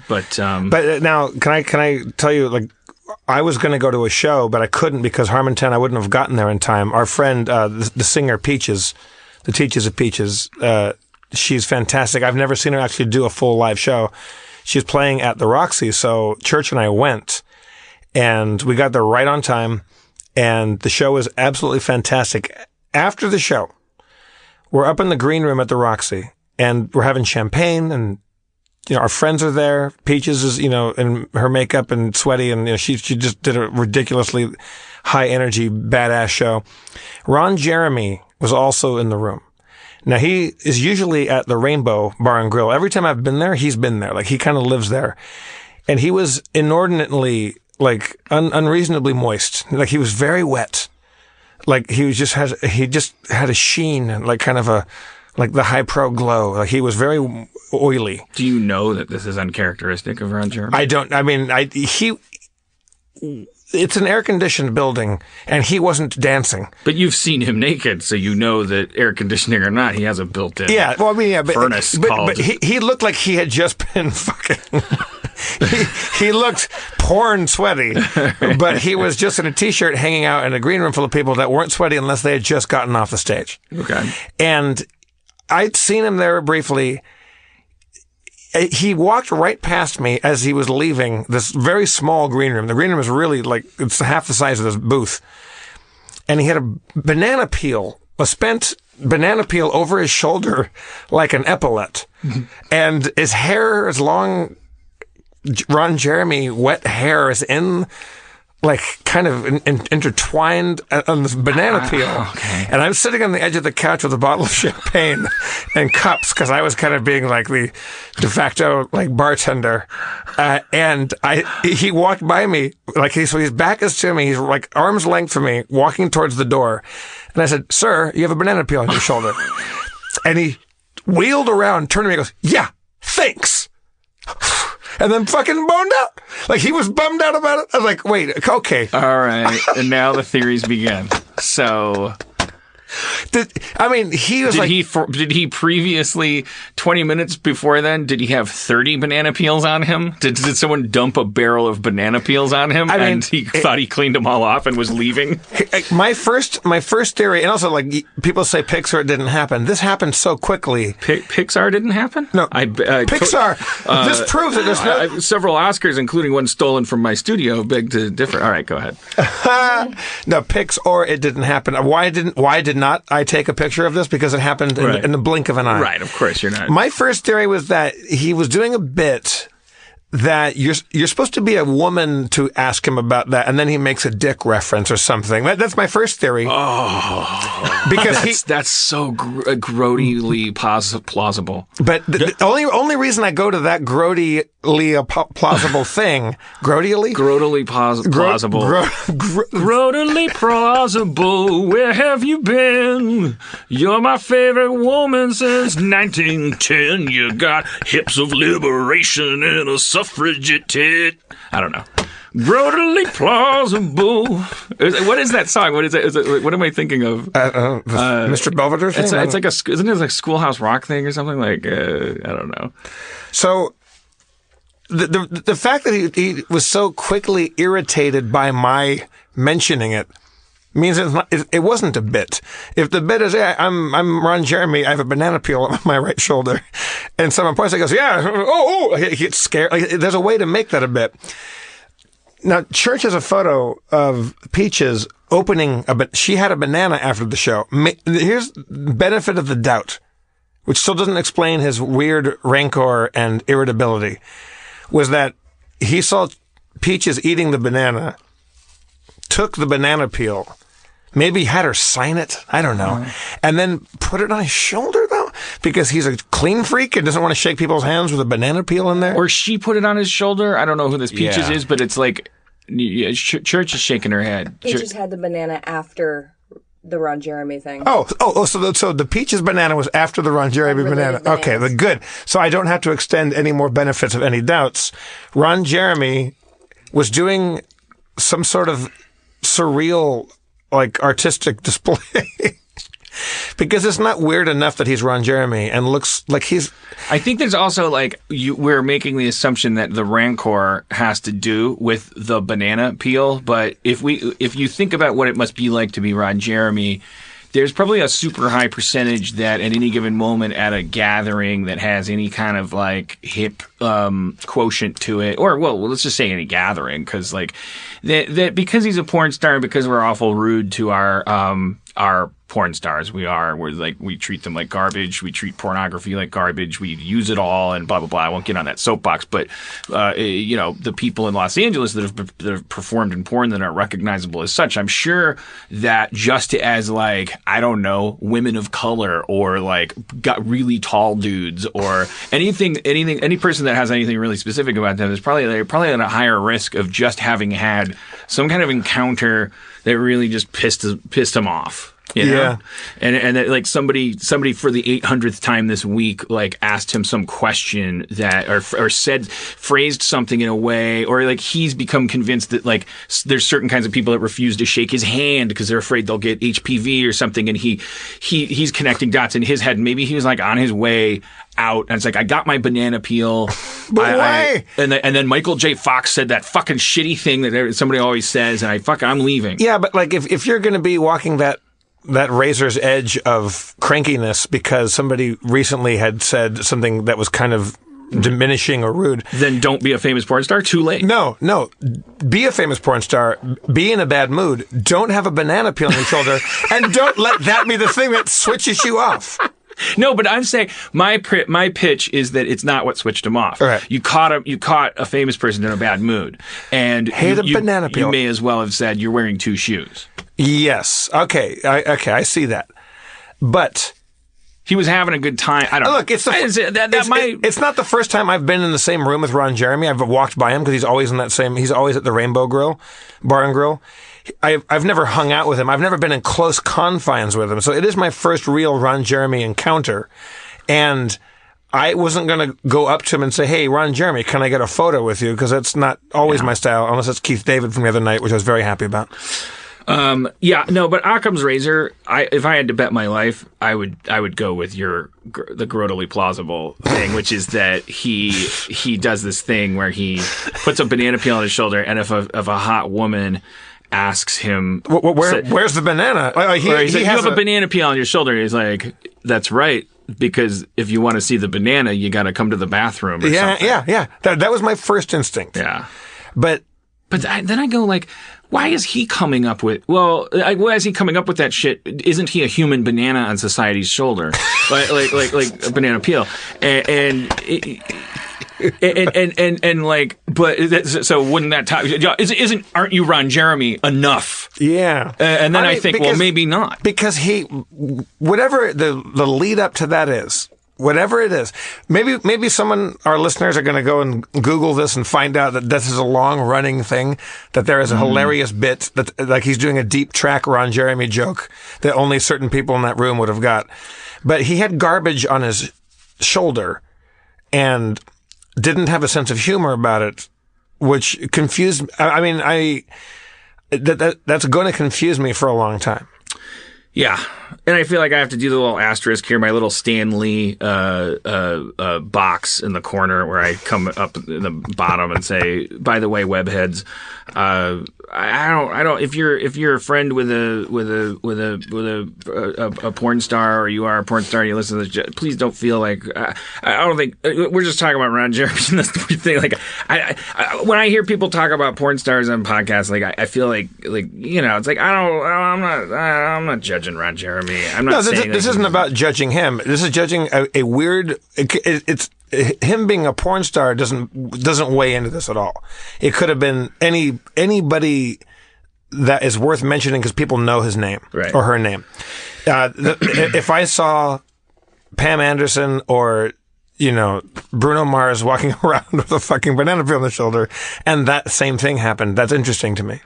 But now, can I tell you, like, I was going to go to a show, but I couldn't because Harmontown, I wouldn't have gotten there in time. Our friend, the singer Peaches, the Teachers of Peaches, she's fantastic. I've never seen her actually do a full live show. She's playing at the Roxy, so Church and I went, and we got there right on time, and the show was absolutely fantastic. After the show, we're up in the green room at the Roxy, and we're having champagne, and our friends are there. Peaches is, in her makeup and sweaty, and she just did a ridiculously high energy, badass show. Ron Jeremy was also in the room. Now, he is usually at the Rainbow Bar and Grill. Every time I've been there, he's been there. Like, he kind of lives there. And he was inordinately, like, unreasonably moist. Like, he was very wet. Like, he just had a sheen, like, kind of like the high pro glow. Like, he was very oily. Do you know that this is uncharacteristic of Ron Jeremy? I don't. I mean, it's an air-conditioned building, and he wasn't dancing. But you've seen him naked, so you know that air conditioning or not, he has a built-in furnace called... But he looked like he had just been fucking... he looked porn sweaty, but he was just in a T-shirt hanging out in a green room full of people that weren't sweaty unless they had just gotten off the stage. Okay. And I'd seen him there briefly. He walked right past me as he was leaving this very small green room. The green room is really like, it's half the size of this booth. And he had a spent banana peel over his shoulder like an epaulette. And his hair is long, Ron Jeremy wet hair is in, like, kind of intertwined on this banana peel. Okay. And I'm sitting on the edge of the couch with a bottle of champagne and cups because I was kind of being like the de facto, like, bartender. And he walked by me, like, so his back is to me. He's like arm's length from me, walking towards the door. And I said, "Sir, you have a banana peel on your shoulder." And he wheeled around, turned to me and goes, "Yeah, thanks." And then fucking boned out. Like, he was bummed out about it. I was like, wait, okay. All right. And now the theories begin. So... he was did he previously, 20 minutes before then, did he have 30 banana peels on him? Did someone dump a barrel of banana peels on him and he thought he cleaned them all off and was leaving? My first theory, and also, like, people say Pixar didn't happen. This happened so quickly. Pixar didn't happen? No. Pixar. This proves that there's no... several Oscars, including one stolen from my studio, beg to differ. All right, go ahead. No, Pixar, it didn't happen. Why did not I take a picture of this? Because it happened in the blink of an eye. Right, of course you're not. My first theory was that he was doing a bit that you're supposed to be a woman to ask him about that, and then he makes a dick reference or something. That's my first theory. Oh, because that's so Grodily plausible. But the only reason I go to that Grodily plausible thing, Grodily plausible. Grodily plausible. Where have you been? You're my favorite woman since 1910. You got hips of liberation and a suffragette tit. I don't know. Grodily plausible. What is that song? What is it? What am I thinking of? Mr. Belvedere thing? It's like isn't it like a Schoolhouse Rock thing or something? Like, I don't know. So the fact that he was so quickly irritated by my mentioning it means it wasn't a bit. If the bit is, "Yeah, I'm Ron Jeremy, I have a banana peel on my right shoulder," and someone points and goes, "Yeah, he gets scared." Like, there's a way to make that a bit. Now, Church has a photo of Peaches opening she had a banana after the show. Here's benefit of the doubt, which still doesn't explain his weird rancor and irritability, was that he saw Peaches eating the banana, took the banana peel, maybe had her sign it, I don't know, and then put it on his shoulder, though, because he's a clean freak and doesn't want to shake people's hands with a banana peel in there. Or she put it on his shoulder. I don't know who this Peaches is, but it's like, Church is shaking her head. Peaches had the banana after the Ron Jeremy thing. So the Peaches banana was after the Ron Jeremy banana. Okay, good. So I don't have to extend any more benefits of any doubts. Ron Jeremy was doing some sort of surreal, like, artistic display Because it's not weird enough that he's Ron Jeremy and looks like he's... I think there's also, like, we're making the assumption that the rancor has to do with the banana peel, but if you think about what it must be like to be Ron Jeremy, there's probably a super high percentage that at any given moment at a gathering that has any kind of, like, hip quotient to it, or, well, let's just say any gathering, because, like, that because he's a porn star, because we're awful rude to our porn stars, we treat them like garbage. We treat pornography like garbage. We use it all and blah, blah, blah. I won't get on that soapbox, but, the people in Los Angeles that have performed in porn that aren't recognizable as such, I'm sure that just as, like, I don't know, women of color or, like, got really tall dudes or any person that has anything really specific about them is probably at a higher risk of just having had some kind of encounter that really just pissed them off. You know? Yeah. And that, like, somebody for the 800th time this week, like, asked him some question that, or phrased something in a way, or, like, he's become convinced that, like, there's certain kinds of people that refuse to shake his hand because they're afraid they'll get HPV or something, and he's connecting dots in his head. Maybe he was, like, on his way out, and it's like, I got my banana peel. But why? And then Michael J. Fox said that fucking shitty thing that somebody always says, and I'm leaving. Yeah, but, like, if you're going to be walking that razor's edge of crankiness because somebody recently had said something that was kind of diminishing or rude, then don't be a famous porn star. Too late. No. Be a famous porn star. Be in a bad mood. Don't have a banana peel on your shoulder, and don't let that be the thing that switches you off. No, but I'm saying my pitch is that it's not what switched him off. Right. You caught a famous person in a bad mood, and banana peel. You may as well have said you're wearing two shoes. Yes. Okay. I see that. But he was having a good time. I don't know. Look, it's not the first time I've been in the same room with Ron Jeremy. I've walked by him because he's always at the Rainbow Grill, Bar and Grill. I've never hung out with him. I've never been in close confines with him. So it is my first real Ron Jeremy encounter. And I wasn't going to go up to him and say, hey, Ron Jeremy, can I get a photo with you? Because that's not always my style, unless it's Keith David from the other night, which I was very happy about. But Occam's razor, if I had to bet my life, I would go with the Grodily Plausible thing, which is that he does this thing where he puts a banana peel on his shoulder, and if a hot woman asks him, where's the banana? You have a banana peel on your shoulder. He's like, that's right, because if you want to see the banana, you got to come to the bathroom or something. Yeah. That was my first instinct. Yeah. But then I go, like, why is he coming up with? Why is he coming up with that shit? Isn't he a human banana on society's shoulder, like a banana peel? So wouldn't that aren't you Ron Jeremy enough? Yeah. And then I think, well, maybe not, because whatever the lead up to that is. Whatever it is, maybe our listeners are going to go and Google this and find out that this is a long-running thing, that there is a hilarious bit that, like, he's doing a deep track Ron Jeremy joke that only certain people in that room would have got. But he had garbage on his shoulder and didn't have a sense of humor about it, which confused. I mean, that's going to confuse me for a long time. Yeah. And I feel like I have to do the little asterisk here, my little Stan Lee box in the corner where I come up in the bottom and say, by the way, webheads, I don't. If you're a friend with a porn star, or you are a porn star and you listen to this, please don't feel like I don't think we're just talking about Ron Jeremy and this thing. Like when I hear people talk about porn stars on podcasts, like I feel like it's like I'm not judging Ron Jeremy. I'm not. No, this isn't about judging him. This is judging a weird. It's him being a porn star doesn't weigh into this at all. It could have been anybody that is worth mentioning because people know his name or her name. If I saw Pam Anderson or Bruno Mars walking around with a fucking banana peel on the shoulder, and that same thing happened, that's interesting to me.